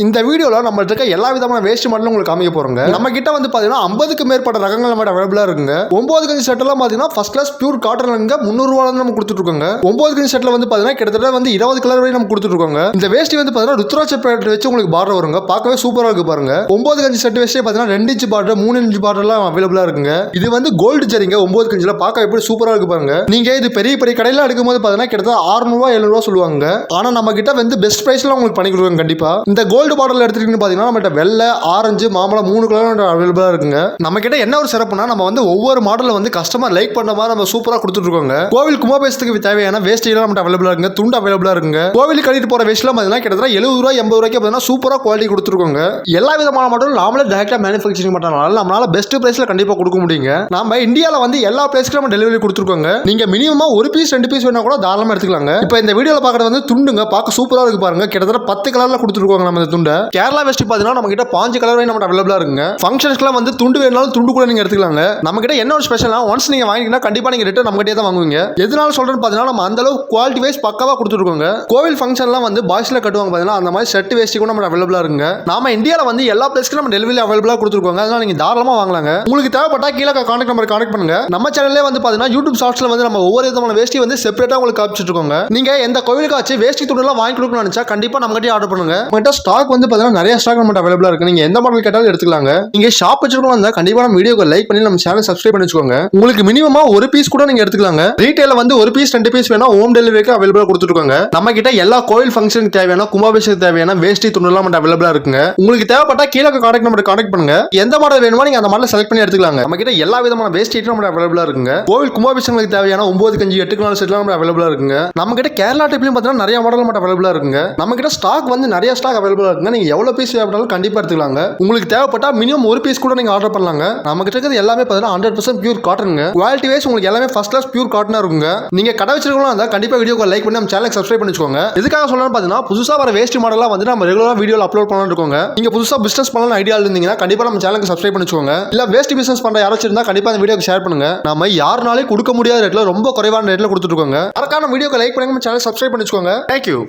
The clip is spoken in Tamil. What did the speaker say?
இந்த வீடியோல நம்ம இருக்க எல்லா விதமான வேஸ்ட் மாடலும் உங்களுக்கு காமிக்க போறோங்க. நம்ம கிட்ட வந்து பாத்தீங்கன்னா 50க்கு மேற்பட்ட ரகங்கள் நம்ம அவைலபிளா இருக்குங்க. 9 கஞ்சி செட் எல்லாம் பாத்தீங்கன்னா ஃபர்ஸ்ட் கிளாஸ் பியூர் காட்டன்லங்க 300 ரூபாயில நம்ம கொடுத்துட்டு இருக்கோங்க. 9 கஞ்சி செட்ல வந்து பாத்தீங்கன்னா கிட்டத்தட்ட வந்து 20 கலர் வரை நம்ம கொடுத்துட்டு இருக்கோங்க. இந்த வேஷ்டி வந்து பாத்தீங்கன்னா ருத்ராட்ச பேட் வச்சு உங்களுக்கு பார்டர் வருங்க. பார்க்கவே சூப்பரா இருக்கு பாருங்க. 9 கஞ்சி செட் வேஷ்டி பாத்தீங்கன்னா 2 இன்ச் பார்டர் 3 இன்ச் பார்டர் எல்லாம் அவைலபிளா இருக்குங்க. இது வந்து கோல்டு ஜரிங்க 9 கஞ்சில பார்க்க எப்படி சூப்பரா இருக்கு பாருங்க. நீங்க இது பெரிய பெரிய கடையில எடுக்கும்போது பாத்தீங்கன்னா கிட்டத்தட்ட 600 ரூபாய் 700 ரூபாய் சொல்லுவாங்க. ஆனா நம்ம கிட்ட வந்து பெஸ்ட் பிரைஸ்ல உங்களுக்கு பண்ணி கொடுக்குறோம் கண்டிப்பா. இந்த கோல்டு பார்டர்ல எடுத்துக்கிட்டு நம்மகிட்ட வெள்ளை ஆரஞ்சு மாம்பழம் 3 கலர் அவைலபிளா இருக்குங்க. நம்ம கிட்ட என்ன ஒரு சிறப்புனா நம்ம வந்து ஒவ்வொரு மாடல்ல வந்து கஸ்டமர் லைக் பண்ற மாதிரி நம்ம சூப்பரா கொடுத்துட்டு இருக்கோங்க. கோவில் கும்பாபிஷேகத்துக்கு தேவையான வேஷ்டி எல்லாம் நம்மகிட்ட அவைலபிளா இருக்குங்க. துண்டு அவைலபிளா இருக்குங்க. கோவில் கட்டிட்டு போற வேஷ்டிலாம் பாத்தீங்கன்னா கிட்டத்தட்ட 70 ரூபாய் 80 ரூபாய்க்கு பாத்தீங்கன்னா சூப்பரா குவாலிட்டி கொடுத்துருக்கோங்க. எல்லா விதமான மாடலும் நாமளே டைரக்டா மேனுஃபேக்சரிங் பண்றதுனால நம்மளால பெஸ்ட் பிரைஸ்ல கண்டிப்பா கொடுக்க முடியுங்க. நம்ம இந்தியால வந்து எல்லா பிளேஸ்க்கும் நம்ம டெலிவரி கொடுத்துருக்கோங்க. நீங்க மினிமமா ஒரு பீஸ் 2 பீஸ் வேணா கூட தாராளமா எடுத்துக்கலாங்க. இப்போ இந்த வீடியோல பாக்குறது வந்து துண்டுங்க. பார்க்க சூப்பரா இருக்கு பாருங்க. கிட்டத்தட்ட 10 கலர்ல கொடுத்துருக்கோங்க நம்ம இந்த துண்டை. கேரளா வேஷ்டி பாத்தீங்கன்னா நம்ம கிட்ட 5 கலர் நம்ம அவைலபிளா இருக்குங்க. ஃபங்க்ஷன்ஸ்க்குலாம் வந்து துண்டு வேணாலும் துண்டு கூட நீங்க எடுத்துக்கலாங்க. நம்ம கிட்ட என்ன ஒரு ஸ்பெஷல்னா ஒன்ஸ் நீங்க வாங்கிட்டீங்கன்னா கண்டிப்பா நீங்க ரிட்டர்ன் நம்ம கிட்டே தான் வாங்குவீங்க. எதனால சொல்றேன்னு பாத்தீங்கன்னா நம்ம அந்த அளவு குவாலிட்டி வைஸ் பக்காவா கொடுத்துருக்கோங்க. கோவில் ஃபங்க்ஷன்லாம் வந்து பாய்ஸ்ல கட்டுவாங்க பாத்தீங்கன்னா அந்த மாதிரி ஷர்ட் வேஷ்டி கூட நம்ம அவைலபிளா இருக்குங்க. நாம இந்தியால வந்து எல்லா பிளேஸ்க்கும் நம்ம டெலிவரி அவைலபிளா கொடுத்துருக்கோங்க. அதனால நீங்க தாராளமா வாங்கலாங்க. உங்களுக்கு தேவைப்பட்டா கீழே கான்டாக்ட் நம்பர் கான்டாக்ட் பண்ணுங்க. நம்ம சேனல்லே வந்து பாத்தீங்கன்னா யூடியூப் ஷார்ட்ஸ்ல வந்து நம்ம ஒவ்வொரு விதமான வேஷ்டி வந்து செப்பரேட்டா உங்களுக்கு காமிச்சிட்டு இருக்கோங்க. நீங்க எந்த கோவிலுக்காச்சு வேஷ்டி துண்டுலாம் வாங்கி கொடுக்கணும்னு நினைச்சா கண்டிப்பா நம்ம கிட்டே ஆர்டர் பண்ணுங்க. நம்மகிட்ட ஸ்டாக் வந்து பாத்தீங்கன்னா நிறைய ஸ்டாக் நம்ம அவைலபிளா இருக்கு. நீங்க எந்த மாடல் கேட்டாலும் எடுத்துக்கலாங்க. நீங்க ஷாப் வச்சிருக்கோம் இருந்தா கண்டிப்பா நம்ம வீடியோக்கு லைக் பண்ணி நம்ம சேனல் சப்ஸ்கிரைப் பண்ணி வச்சுக்கோங்க. உங்களுக்கு மினிமமா ஒரு பீஸ் கூட நீங்க எடுத்துக்கலாங்க. ரீட்டைல வந்து ஒரு பீஸ் 2 பீஸ் வேணா ஹோம் டெலிவரிக்கு அவைலபிளா கொடுத்துருக்காங்க. நம்ம கிட்ட எல்லா கோயில் ஃபங்க்ஷனுக்கு தேவையான கும்பாபிஷேகத்துக்கு தேவையான வேஷ்டி துண்டுலாம் நம்ம அவைலபிளா இருக்குங்க. உங்களுக்கு தேவைப்பட்டா கீழே கான்டாக்ட் நம்பர் கான்டாக்ட் பண்ணுங்க. எந்த மாடல் வேணுமோ நீங்க அந்த மாடல் செலக்ட் பண்ணி எடுத்துக்கலாங்க. நம்ம கிட்ட எல்லா விதமான வேஷ்டி நம்ம அவைலபிளா இருக்குங்க. கோவில் கும்பாபிஷேகத்துக்கு தேவையான 9 கஞ்சி 8 நாள் செட்லாம் நம்ம அவைலபிளா இருக்குங்க. நம்ம கிட்ட கேரளா டைப்லயும் பார்த்தீங்கன்னா நிறைய மாடல் மட்டும் அவைலபிளா இருக்குங்க. நம்ம கிட்ட ஸ்டாக் வந்து நிறைய ஸ்டாக் அவைலபிளா இருக்குங்க. நீங்க எவ்வளவு பீஸ் வேணாலும் கண்டிப்பா எடுத்துக்கலாங்க. உங்களுக்கு தேவைப்பட்டா மினிமம் ஒரு பீஸ் கூட நீங்க ஆர்டர் பண்ணலாங்க. நம்ம கிட்ட இருக்கிறது எல்லாமே பார்த்தீங்கன்னா 100% பியூர் காட்டனுங்க. குவாலிட்டி வைஸ் உங்களுக்கு எல்லாமே ஃபர்ஸ்ட் கிளாஸ் பியூர் காட்டனா இருக்குங்க. நீங்க கடை வச்சிருக்கவங்க இருந்தா கண்டிப்பா வீடியோக்கு லைக் பண்ணி நம்ம சேனலுக்கு சப்ஸ்கிரைப் பண்ணிக்கோங்க. எதுக்காக சொல்லணும்னு பார்த்தீங்கன்னா புதுசா வர வேஸ்ட் மாடலாம் வந்து நம்ம ரெகுலரா வீடியோல அப்லோட் பண்ணலாம் இருக்கோங்க. நீங்க புதுசா பிசினஸ் பண்ணலாம் ஐடியா இருந்தீங்கன்னா கண்டிப்பா நம்ம சேனலுக்கு சப்ஸ்கிரைப் பண்ணிக்கோங்க. இல்ல வேஸ்ட் பிசினஸ் பண்ற யாராச்சும் இருந்தா கண்டிப்பா இந்த வீடியோக்கு ஷேர் பண்ணுங்க. நம்ம யாருனாலே கொடுக்க முடியாத ரேட்ல ரொம்ப குறைவான ரேட்ல கொடுத்துட்டு இருக்கோங்க. அதற்கான வீடியோக்கு லைக் பண்ணி நம்ம சேனல் சப்ஸ்கிரைப் பண்ணிக்கோங்க. Thank you.